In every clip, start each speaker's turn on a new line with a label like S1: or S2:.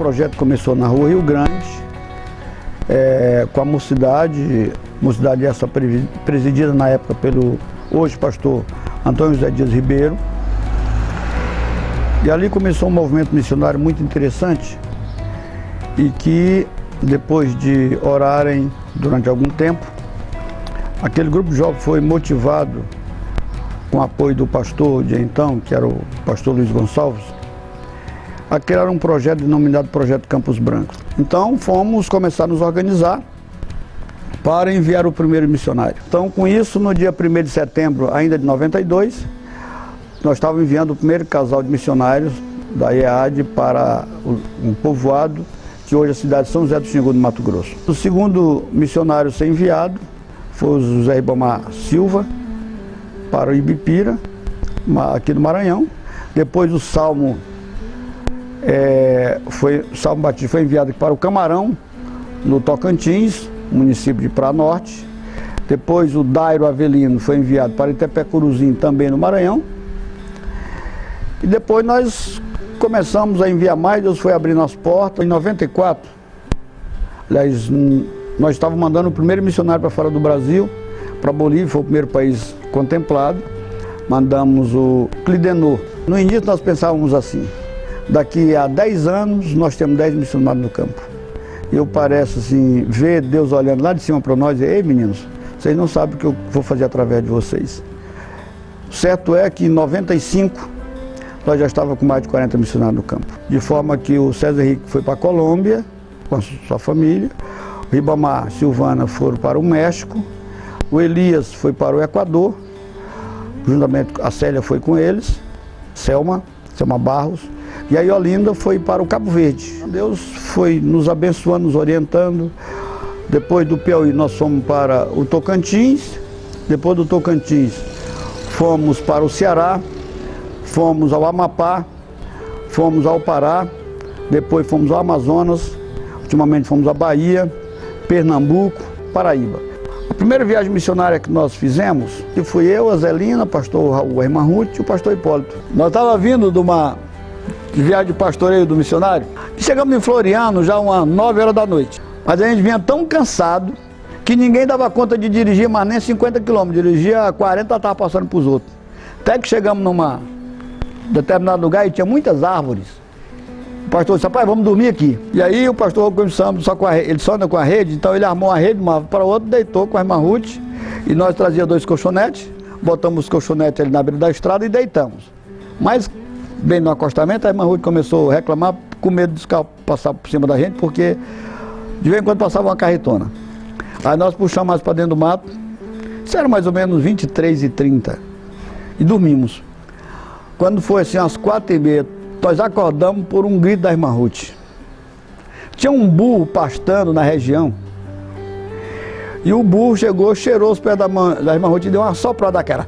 S1: projeto começou na Rua Rio Grande, com a mocidade essa presidida na época pelo hoje pastor Antônio José Dias Ribeiro. E ali começou um movimento missionário muito interessante e que, depois de orarem durante algum tempo, aquele grupo de jovens foi motivado, com o apoio do pastor de então, que era o pastor Luiz Gonçalves, a criar um projeto denominado Projeto Campos Brancos. Então fomos começar a nos organizar para enviar o primeiro missionário. Então, com isso, no dia 1º de setembro, ainda de 92, nós estávamos enviando o primeiro casal de missionários da IEAD para um povoado, que hoje é a cidade de São José do Xingu, no Mato Grosso. O segundo missionário a ser enviado foi o José Ribamar Silva, para o Ibipira, aqui do Maranhão. Depois o Salmo Batista foi enviado para o Camarão, no Tocantins, município de Praia Norte. Depois o Dairo Avelino foi enviado para Itepecuruzinho, também no Maranhão. E depois nós começamos a enviar mais, Deus foi abrindo as portas. Em 94, aliás, nós estávamos mandando o primeiro missionário para fora do Brasil, para a Bolívia, foi o primeiro país contemplado. Mandamos o Clidenor. No início nós pensávamos assim: daqui a 10 anos nós temos 10 missionários no campo. E eu pareço assim, ver Deus olhando lá de cima para nós e dizer: ei meninos, vocês não sabem o que eu vou fazer através de vocês. O certo é que em 95 nós já estávamos com mais de 40 missionários no campo. De forma que o César Henrique foi para a Colômbia com a sua família, o Ribamar e Silvana foram para o México, o Elias foi para o Equador, juntamente a Célia foi com eles, Selma Barros, e a Iolinda foi para o Cabo Verde. Deus foi nos abençoando, nos orientando. Depois do Piauí nós fomos para o Tocantins, depois do Tocantins fomos para o Ceará, fomos ao Amapá, fomos ao Pará, depois fomos ao Amazonas, ultimamente fomos à Bahia, Pernambuco, Paraíba. A primeira viagem missionária que nós fizemos, que fui eu, a Zelina, o pastor Raul, a irmã Ruth e o pastor Hipólito. Nós estávamos vindo de uma viagem de pastoreio do missionário, e chegamos em Floriano já umas 9 horas da noite. Mas a gente vinha tão cansado que ninguém dava conta de dirigir mais nem 50 quilômetros, dirigia 40 e estava passando para os outros. Até que chegamos numa determinado lugar e tinha muitas árvores. O pastor disse: rapaz, vamos dormir aqui. E aí o pastor começamos só com a rede, ele só anda com a rede, então ele armou a rede de uma para o outro, deitou com a irmã Ruth, e nós trazíamos 2 colchonetes, botamos os colchonetes ali na beira da estrada e deitamos. Mas, bem no acostamento, a irmã Ruth começou a reclamar, com medo de passar por cima da gente, porque de vez em quando passava uma carretona. Aí nós puxamos mais para dentro do mato, isso era mais ou menos 23h30, e dormimos. Quando foi assim, às 4h30, nós acordamos por um grito da irmã Ruth. Tinha um burro pastando na região, e o burro chegou, cheirou os pés da irmã Ruth e deu uma soprada daquela.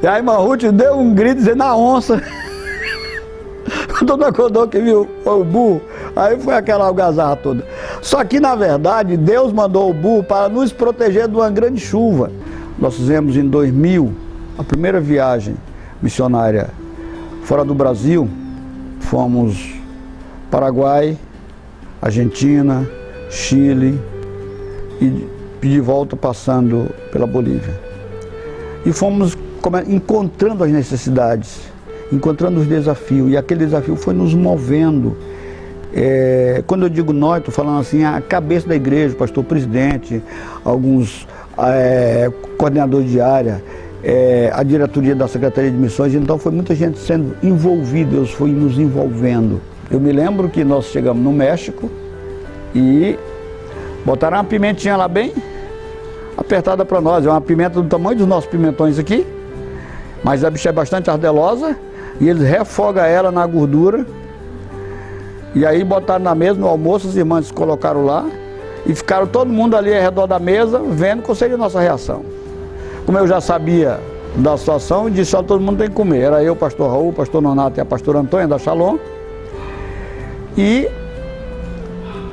S1: E a irmã Ruth deu um grito dizendo: a onça. Quando não acordou que viu o burro, aí foi aquela algazarra toda. Só que, na verdade, Deus mandou o burro para nos proteger de uma grande chuva. Nós fizemos em 2000 a primeira viagem missionária fora do Brasil. Fomos Paraguai, Argentina, Chile e de volta passando pela Bolívia. E fomos encontrando as necessidades, encontrando os desafios, e aquele desafio foi nos movendo. Quando eu digo nós, estou falando assim, a cabeça da igreja, o pastor presidente, alguns coordenadores de área, a diretoria da Secretaria de Missões. Então foi muita gente sendo envolvida, Deus foi nos envolvendo. Eu me lembro que nós chegamos no México e botaram uma pimentinha lá bem apertada para nós, é uma pimenta do tamanho dos nossos pimentões aqui, mas a bicha é bastante ardelosa, e eles refogam ela na gordura, e aí botaram na mesa, no almoço, as irmãs colocaram lá, e ficaram todo mundo ali ao redor da mesa, vendo qual seria a nossa reação. Como eu já sabia da situação, eu disse: ó, todo mundo tem que comer. Era eu, o pastor Raul, o pastor Nonato e a pastora Antônia da Shalom, e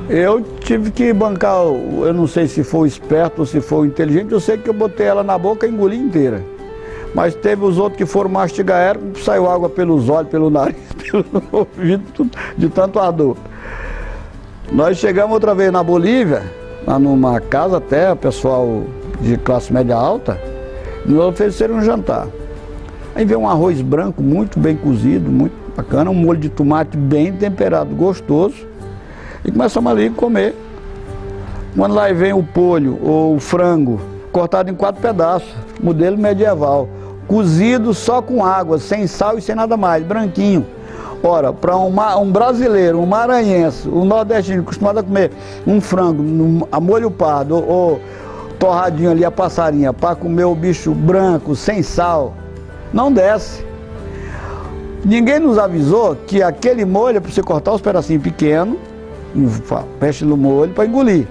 S1: eu tive que bancar, eu não sei se foi esperto ou se foi inteligente, eu sei que eu botei ela na boca e engoli inteira. Mas teve os outros que foram mastigar ela, saiu água pelos olhos, pelo nariz, pelo ouvido, de tanto ardor. Nós chegamos outra vez na Bolívia, lá numa casa até, pessoal de classe média alta, e nos ofereceram um jantar. Aí veio um arroz branco muito bem cozido, muito bacana, um molho de tomate bem temperado, gostoso, e começamos ali a comer. Quando lá vem o polho ou o frango, cortado em 4 pedaços, modelo medieval, cozido só com água, sem sal e sem nada mais, branquinho. Ora, para um brasileiro, um maranhense, um nordestino acostumado a comer um frango a molho pardo ou torradinho ali a passarinha, para comer o bicho branco, sem sal, não desce. Ninguém nos avisou que aquele molho é para você cortar os pedacinhos pequenos, fecha no molho para engolir.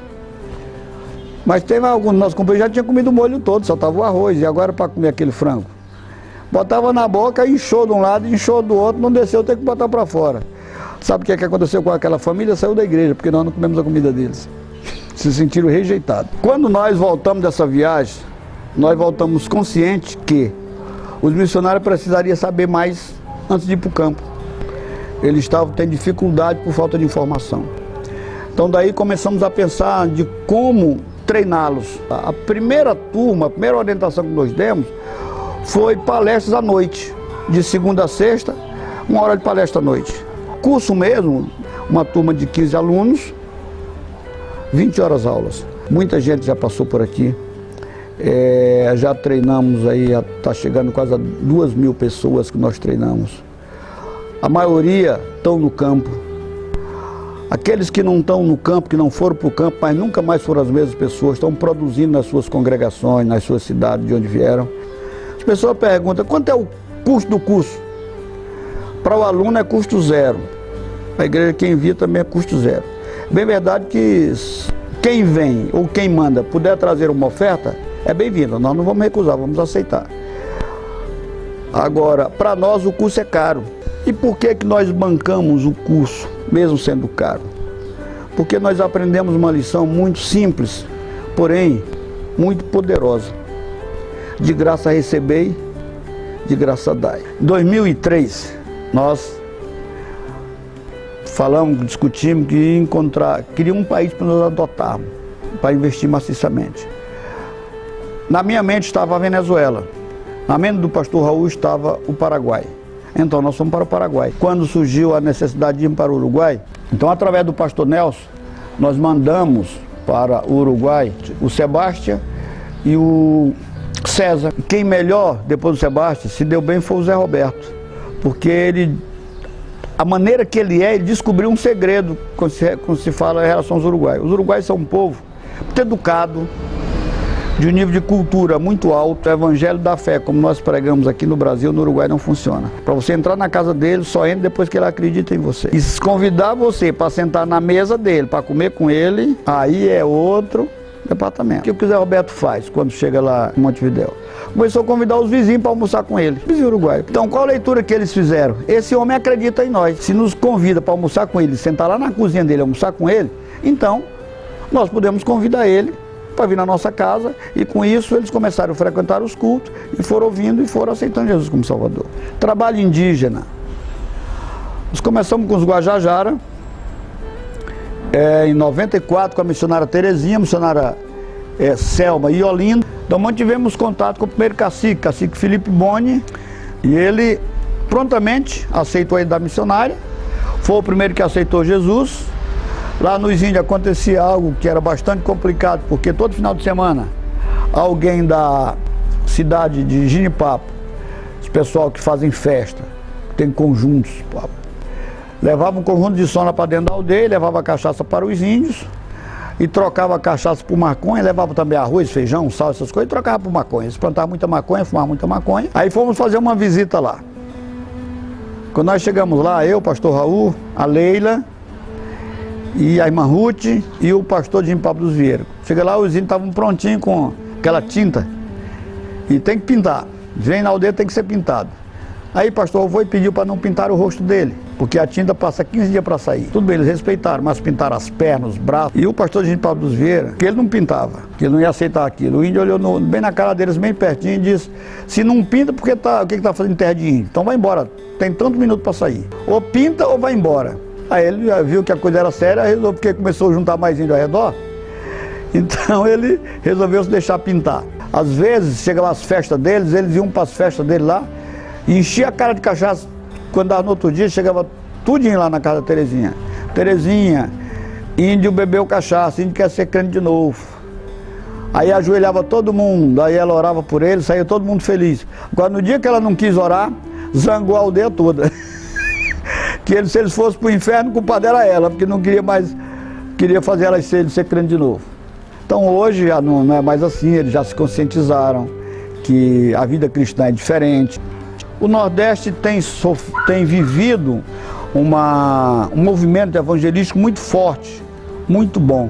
S1: Mas teve alguns dos nossos companheiros já tinham comido o molho todo, só estava o arroz, e agora para comer aquele frango. Botava na boca, inchou de um lado, inchou do outro, não desceu, tem que botar para fora. Sabe o que aconteceu com aquela família? Saiu da igreja, porque nós não comemos a comida deles. Se sentiram rejeitados. Quando nós voltamos dessa viagem, nós voltamos conscientes que os missionários precisariam saber mais antes de ir para o campo. Eles estavam tendo dificuldade por falta de informação. Então daí começamos a pensar de como treiná-los. A primeira turma, a primeira orientação que nós demos foi palestras à noite, de segunda a sexta, 1 hora de palestra à noite. Curso mesmo, uma turma de 15 alunos, 20 horas aulas. Muita gente já passou por aqui, já treinamos aí, está chegando quase a 2.000 pessoas que nós treinamos. A maioria estão no campo. Aqueles que não estão no campo, que não foram para o campo, mas nunca mais foram as mesmas pessoas, estão produzindo nas suas congregações, nas suas cidades de onde vieram. As pessoas perguntam, quanto é o custo do curso? Para o aluno é custo zero. Para a igreja quem envia também é custo zero. Bem verdade que quem vem ou quem manda puder trazer uma oferta, é bem-vindo. Nós não vamos recusar, vamos aceitar. Agora, para nós o curso é caro. E por que nós bancamos o curso, mesmo sendo caro? Porque nós aprendemos uma lição muito simples, porém muito poderosa. De graça recebei, de graça dai. Em 2003, nós falamos, discutimos que queria um país para nós adotarmos, para investir maciçamente. Na minha mente estava a Venezuela, na mente do pastor Raul estava o Paraguai. Então nós fomos para o Paraguai. Quando surgiu a necessidade de ir para o Uruguai, então através do pastor Nelson, nós mandamos para o Uruguai o Sebastião e o César. Quem melhor, depois do Sebastião, se deu bem foi o Zé Roberto, porque ele, a maneira que ele descobriu um segredo quando se fala em relação aos uruguaios. Os uruguaios são um povo muito educado, de um nível de cultura muito alto. O evangelho da fé, como nós pregamos aqui no Brasil, no Uruguai não funciona. Para você entrar na casa dele, só entra depois que ele acredita em você. E se convidar você para sentar na mesa dele, para comer com ele, aí é outro departamento. O que o Zé Roberto faz quando chega lá em Montevidéu? Começou a convidar os vizinhos para almoçar com ele, vizinho uruguaio. Então, qual a leitura que eles fizeram? Esse homem acredita em nós. Se nos convida para almoçar com ele, sentar lá na cozinha dele, almoçar com ele, então nós podemos convidar ele para vir na nossa casa, e com isso eles começaram a frequentar os cultos e foram ouvindo e foram aceitando Jesus como Salvador. Trabalho indígena. Nós começamos com os Guajajara, em 94 com a missionária Terezinha, a missionária Selma e Olinda. Então mantivemos contato com o primeiro cacique, cacique Felipe Boni, e ele prontamente aceitou a ida da missionária, foi o primeiro que aceitou Jesus. Lá nos Índios acontecia algo que era bastante complicado, porque todo final de semana alguém da cidade de Ginipapo, esse pessoal que fazem festa, tem conjuntos, levava um conjunto de som lá para dentro da aldeia, levava cachaça para os índios e trocava a cachaça por maconha, levava também arroz, feijão, sal, essas coisas, e trocava por maconha. Eles plantavam muita maconha, fumavam muita maconha. Aí fomos fazer uma visita lá. Quando nós chegamos lá, eu, o pastor Raul, a Leila e a irmã Ruth e o pastor de Ginipapo dos Vieiros. Chega lá, os índios estavam prontinhos com aquela tinta e tem que pintar. Vem na aldeia, tem que ser pintado. Aí o pastor Raul foi e pediu para não pintar o rosto dele. porque a tinta passa 15 dias para sair. Tudo bem, eles respeitaram, mas pintaram as pernas, os braços. E o pastor Egídio Pablo dos Vieira, que ele não pintava, que ele não ia aceitar aquilo. O índio olhou bem na cara deles, bem pertinho, e disse: se não pinta, o que está fazendo em terra de índio? Então vai embora, tem tantos minutos para sair. Ou pinta ou vai embora. Aí ele viu que a coisa era séria, resolveu, porque começou a juntar mais índio ao redor. Então ele resolveu se deixar pintar. Às vezes, chegavam as festas deles, eles iam para as festas dele lá, e enchia a cara de cachaça. Quando dava no outro dia, chegava tudinho lá na casa da Terezinha. Terezinha, índio bebeu cachaça, índio quer ser crente de novo. Aí ajoelhava todo mundo, aí ela orava por ele, saía todo mundo feliz. Agora, no dia que ela não quis orar, zangou a aldeia toda. Que se eles fossem para o inferno, o culpado era ela, porque não queria mais, queria fazer ela ser crente de novo. Então hoje já não é mais assim, eles já se conscientizaram que a vida cristã é diferente. O Nordeste tem vivido um movimento evangelístico muito forte, muito bom.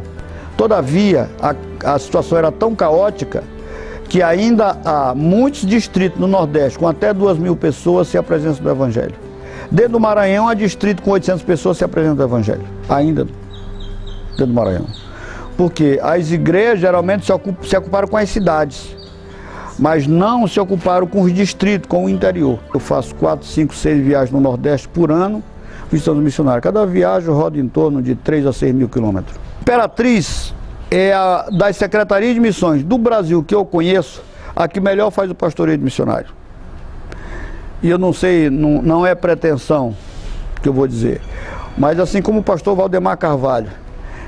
S1: Todavia, a situação era tão caótica que ainda há muitos distritos no Nordeste, com até 2.000 pessoas, sem a presença do Evangelho. Dentro do Maranhão, há distrito com 800 pessoas sem a presença do Evangelho. Ainda dentro do Maranhão. Porque as igrejas geralmente se ocuparam com as cidades, mas não se ocuparam com os distritos, com o interior. Eu faço 4, 5, 6 viagens no Nordeste por ano, visitando missionários. Cada viagem roda em torno de 3 a 6 mil quilômetros. Imperatriz é a das secretarias de missões do Brasil que eu conheço, a que melhor faz o pastoreio de missionário. E eu não sei, não é pretensão que eu vou dizer, mas assim como o pastor Valdemar Carvalho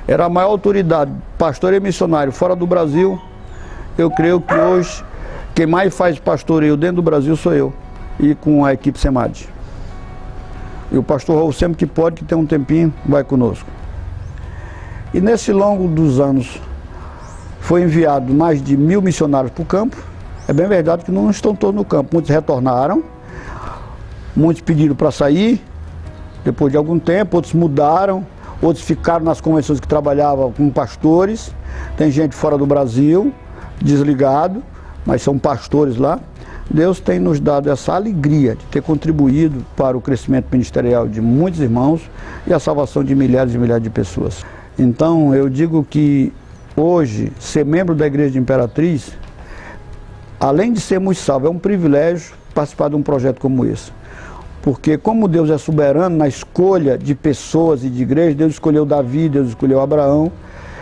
S1: era a maior autoridade, pastoreio missionário fora do Brasil, eu creio que hoje quem mais faz pastoreio dentro do Brasil sou eu, e com a equipe SEMAD. E o pastor Raul, sempre que pode, que tem um tempinho, vai conosco. E nesse longo dos anos, foi enviado mais de 1.000 missionários para o campo. É bem verdade que não estão todos no campo, muitos retornaram, muitos pediram para sair, depois de algum tempo, outros mudaram, outros ficaram nas convenções que trabalhavam com pastores. Tem gente fora do Brasil, desligado, mas são pastores lá. Deus tem nos dado essa alegria de ter contribuído para o crescimento ministerial de muitos irmãos e a salvação de milhares e milhares de pessoas. Então eu digo que hoje ser membro da Igreja de Imperatriz, além de sermos salvos, é um privilégio participar de um projeto como esse. Porque como Deus é soberano na escolha de pessoas e de igrejas, Deus escolheu Davi, Deus escolheu Abraão.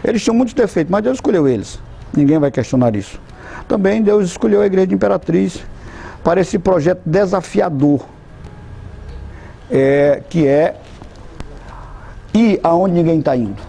S1: Eles tinham muitos defeitos, mas Deus escolheu eles. Ninguém vai questionar isso. Também Deus escolheu a Igreja de Imperatriz para esse projeto desafiador, que é ir aonde ninguém está indo.